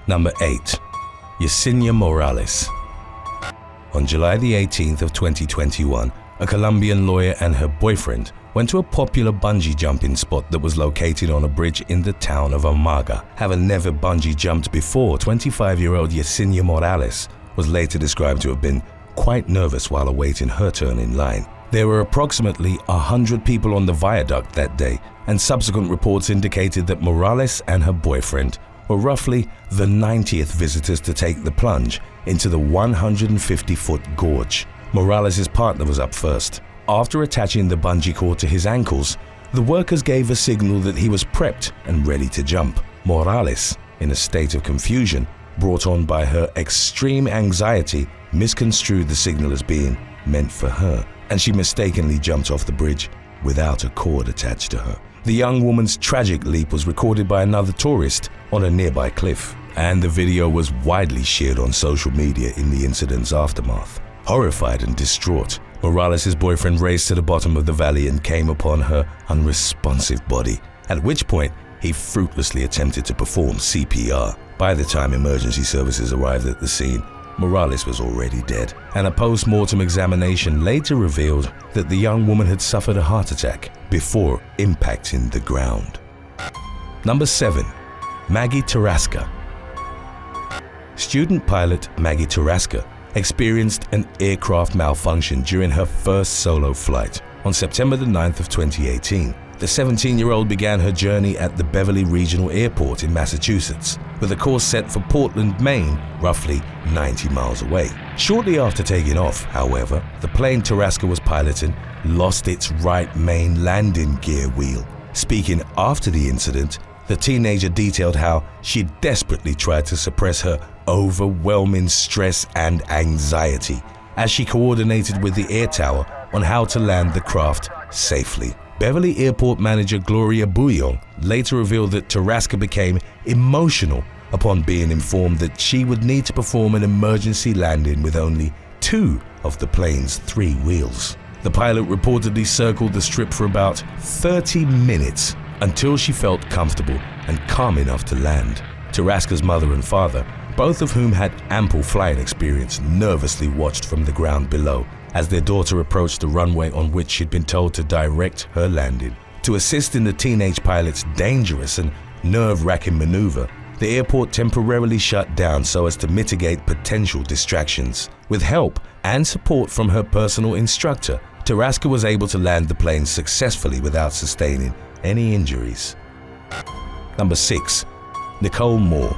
Number 8. Yesenia Morales. On July the 18th of 2021, a Colombian lawyer and her boyfriend went to a popular bungee jumping spot that was located on a bridge in the town of Amaga. Having never bungee jumped before, 25-year-old Yesenia Morales was later described to have been quite nervous while awaiting her turn in line. There were approximately 100 people on the viaduct that day, and subsequent reports indicated that Morales and her boyfriend were roughly the 90th visitors to take the plunge into the 150-foot gorge. Morales' partner was up first. After attaching the bungee cord to his ankles, the workers gave a signal that he was prepped and ready to jump. Morales, in a state of confusion, brought on by her extreme anxiety, misconstrued the signal as being meant for her, and she mistakenly jumped off the bridge without a cord attached to her. The young woman's tragic leap was recorded by another tourist on a nearby cliff, and the video was widely shared on social media in the incident's aftermath. Horrified and distraught, Morales' boyfriend raced to the bottom of the valley and came upon her unresponsive body, at which point he fruitlessly attempted to perform CPR. By the time emergency services arrived at the scene, Morales was already dead, and a post-mortem examination later revealed that the young woman had suffered a heart attack before impacting the ground. Number 7. Maggie Tarasca. Student pilot Maggie Tarasca experienced an aircraft malfunction during her first solo flight. On September the 9th of 2018, the 17-year-old began her journey at the Beverly Regional Airport in Massachusetts, with a course set for Portland, Maine, roughly 90 miles away. Shortly after taking off, however, the plane Tarasca was piloting lost its right main landing gear wheel. Speaking after the incident, the teenager detailed how she desperately tried to suppress her overwhelming stress and anxiety as she coordinated with the air tower on how to land the craft safely. Beverly Airport manager Gloria Bouillon later revealed that Tarasca became emotional upon being informed that she would need to perform an emergency landing with only 2 of the plane's 3 wheels. The pilot reportedly circled the strip for about 30 minutes until she felt comfortable and calm enough to land. Tarasca's mother and father, both of whom had ample flying experience, nervously watched from the ground below as their daughter approached the runway on which she'd been told to direct her landing. To assist in the teenage pilot's dangerous and nerve-wracking maneuver, the airport temporarily shut down so as to mitigate potential distractions. With help and support from her personal instructor, Tarasca was able to land the plane successfully without sustaining any injuries. Number 6. Nicole Moore.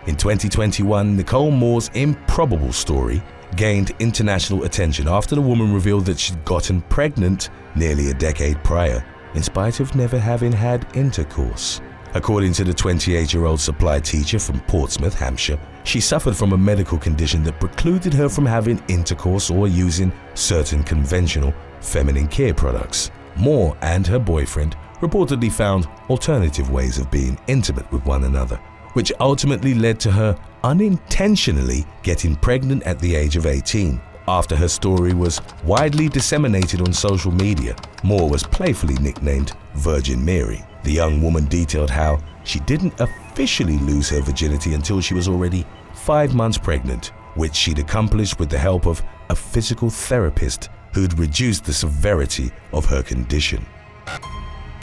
In 2021, Nicole Moore's improbable story gained international attention after the woman revealed that she'd gotten pregnant nearly a decade prior, in spite of never having had intercourse. According to the 28-year-old supply teacher from Portsmouth, Hampshire, she suffered from a medical condition that precluded her from having intercourse or using certain conventional feminine care products. Moore and her boyfriend reportedly found alternative ways of being intimate with one another, which ultimately led to her unintentionally getting pregnant at the age of 18. After her story was widely disseminated on social media, Moore was playfully nicknamed Virgin Mary. The young woman detailed how she didn't officially lose her virginity until she was already 5 months pregnant, which she'd accomplished with the help of a physical therapist who'd reduced the severity of her condition.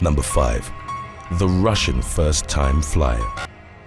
Number 5. The Russian first-time flyer.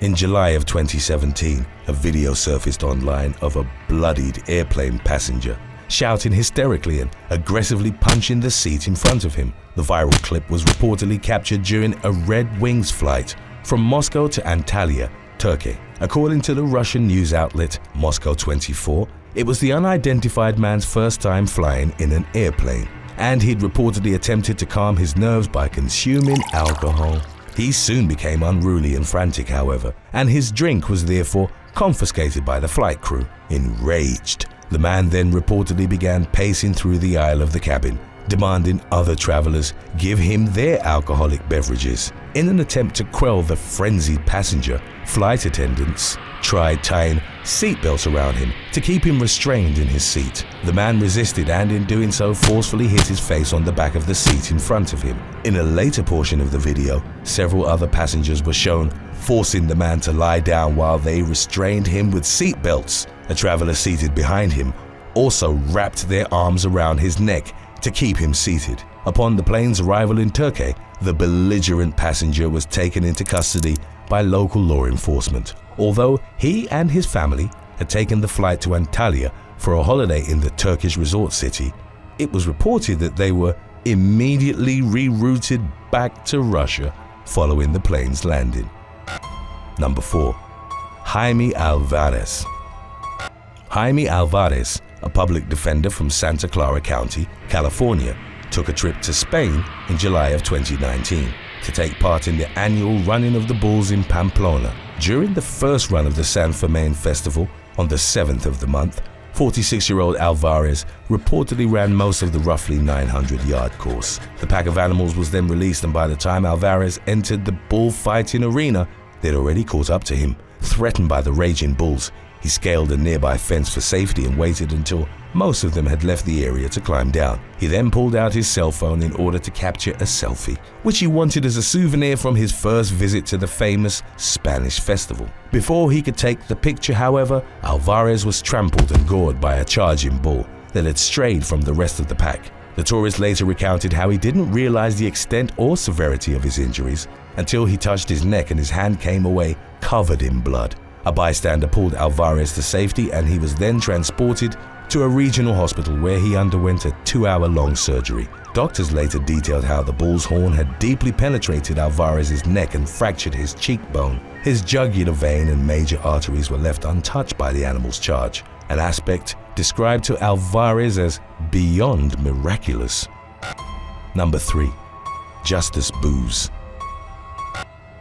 In July of 2017, a video surfaced online of a bloodied airplane passenger shouting hysterically and aggressively punching the seat in front of him. The viral clip was reportedly captured during a Red Wings flight from Moscow to Antalya, Turkey. According to the Russian news outlet Moscow 24, it was the unidentified man's first time flying in an airplane, and he'd reportedly attempted to calm his nerves by consuming alcohol. He soon became unruly and frantic, however, and his drink was therefore confiscated by the flight crew. Enraged, the man then reportedly began pacing through the aisle of the cabin, demanding other travelers give him their alcoholic beverages. In an attempt to quell the frenzied passenger, flight attendants tried tying seatbelts around him to keep him restrained in his seat. The man resisted and in doing so forcefully hit his face on the back of the seat in front of him. In a later portion of the video, several other passengers were shown forcing the man to lie down while they restrained him with seatbelts. A traveler seated behind him also wrapped their arms around his neck to keep him seated. Upon the plane's arrival in Turkey, the belligerent passenger was taken into custody by local law enforcement. Although he and his family had taken the flight to Antalya for a holiday in the Turkish resort city, it was reported that they were immediately rerouted back to Russia following the plane's landing. Number 4. Jaime Alvarez. Jaime Alvarez, a public defender from Santa Clara County, California, took a trip to Spain in July of 2019 to take part in the annual Running of the Bulls in Pamplona. During the first run of the San Fermin Festival on the 7th of the month, 46-year-old Alvarez reportedly ran most of the roughly 900-yard course. The pack of animals was then released, and by the time Alvarez entered the bullfighting arena, they'd already caught up to him. Threatened by the raging bulls, he scaled a nearby fence for safety and waited until most of them had left the area to climb down. He then pulled out his cell phone in order to capture a selfie, which he wanted as a souvenir from his first visit to the famous Spanish festival. Before he could take the picture, however, Alvarez was trampled and gored by a charging bull that had strayed from the rest of the pack. The tourist later recounted how he didn't realize the extent or severity of his injuries until he touched his neck and his hand came away covered in blood. A bystander pulled Alvarez to safety and he was then transported to a regional hospital where he underwent a 2-hour-long surgery. Doctors later detailed how the bull's horn had deeply penetrated Alvarez's neck and fractured his cheekbone. His jugular vein and major arteries were left untouched by the animal's charge, an aspect described to Alvarez as beyond miraculous. Number 3. Justus Booz.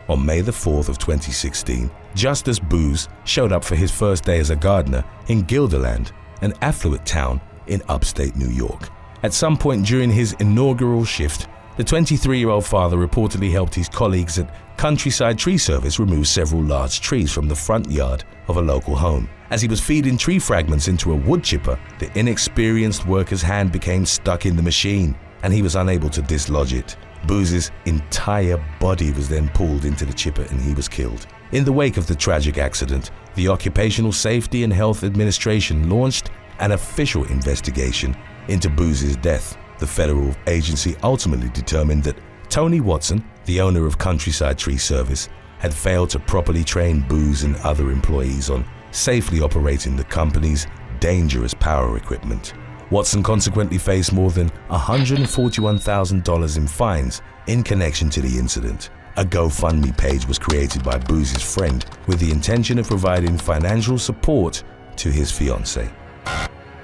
On May the 4th of 2016, Justus Booz showed up for his first day as a gardener in Guilderland, an affluent town in upstate New York. At some point during his inaugural shift, the 23-year-old father reportedly helped his colleagues at Countryside Tree Service remove several large trees from the front yard of a local home. As he was feeding tree fragments into a wood chipper, the inexperienced worker's hand became stuck in the machine and he was unable to dislodge it. Booz's entire body was then pulled into the chipper and he was killed. In the wake of the tragic accident, the Occupational Safety and Health Administration launched an official investigation into Booz's death. The federal agency ultimately determined that Tony Watson, the owner of Countryside Tree Service, had failed to properly train Booz and other employees on safely operating the company's dangerous power equipment. Watson consequently faced more than $141,000 in fines in connection to the incident. A GoFundMe page was created by Booz's friend with the intention of providing financial support to his fiancée.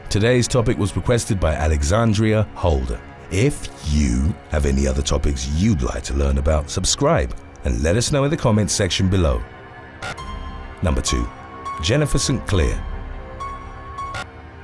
Today's topic was requested by Alexandria Holder. If you have any other topics you'd like to learn about, subscribe and let us know in the comments section below. Number 2. Jennifer St. Clair.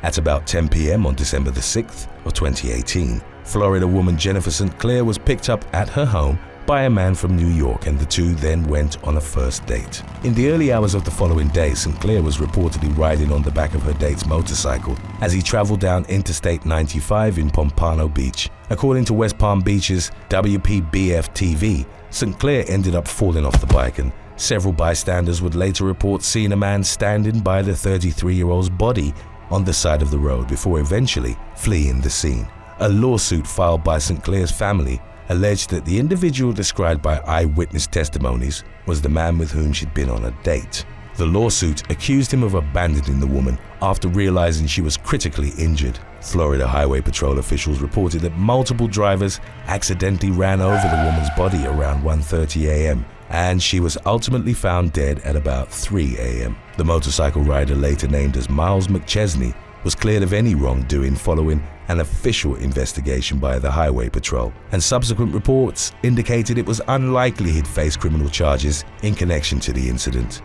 At about 10 p.m. on December the 6th of 2018, Florida woman Jennifer St. Clair was picked up at her home by a man from New York, and the two then went on a first date. In the early hours of the following day, St. Clair was reportedly riding on the back of her date's motorcycle as he traveled down Interstate 95 in Pompano Beach. According to West Palm Beach's WPBF TV, St. Clair ended up falling off the bike, and several bystanders would later report seeing a man standing by the 33-year-old's body on the side of the road before eventually fleeing the scene. A lawsuit filed by St. Clair's family alleged that the individual described by eyewitness testimonies was the man with whom she'd been on a date. The lawsuit accused him of abandoning the woman after realizing she was critically injured. Florida Highway Patrol officials reported that multiple drivers accidentally ran over the woman's body around 1:30 a.m. and she was ultimately found dead at about 3 a.m. The motorcycle rider, later named as Miles McChesney, was cleared of any wrongdoing following an official investigation by the Highway Patrol, and subsequent reports indicated it was unlikely he'd face criminal charges in connection to the incident.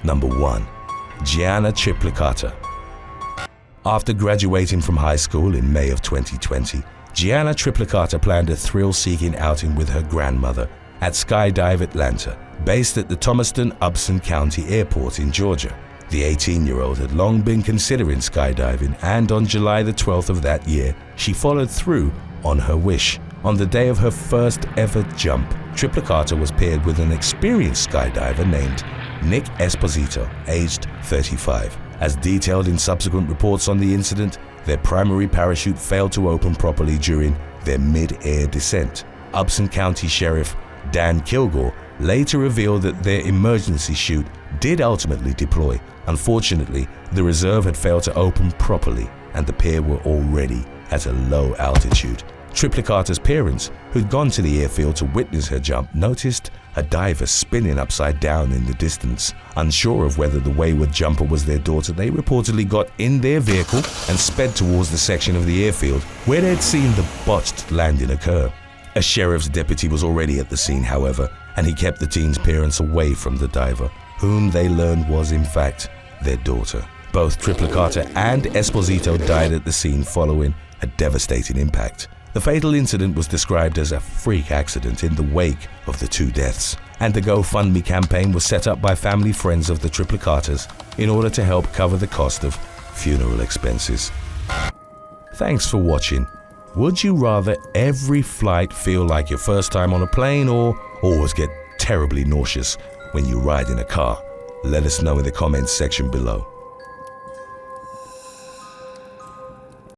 Number 1. Gianna Triplicata. After graduating from high school in May of 2020, Gianna Triplicata planned a thrill-seeking outing with her grandmother at Skydive Atlanta, based at the Thomaston-Upson County Airport in Georgia. The 18-year-old had long been considering skydiving, and on July the 12th of that year, she followed through on her wish. On the day of her first ever jump, Triplicata was paired with an experienced skydiver named Nick Esposito, aged 35. As detailed in subsequent reports on the incident, their primary parachute failed to open properly during their mid-air descent. Upson County Sheriff Dan Kilgore later revealed that their emergency chute did ultimately deploy. Unfortunately, the reserve had failed to open properly, and the pair were already at a low altitude. Triplicata's parents, who'd gone to the airfield to witness her jump, noticed a diver spinning upside down in the distance. Unsure of whether the wayward jumper was their daughter, they reportedly got in their vehicle and sped towards the section of the airfield where they'd seen the botched landing occur. A sheriff's deputy was already at the scene, however, and he kept the teen's parents away from the diver, whom they learned was in fact their daughter. Both Triplicata and Esposito died at the scene following a devastating impact. The fatal incident was described as a freak accident in the wake of the two deaths, and a GoFundMe campaign was set up by family friends of the Triplicatas in order to help cover the cost of funeral expenses. Thanks for watching. Would you rather every flight feel like your first time on a plane, or always get terribly nauseous when you ride in a car? Let us know in the comments section below.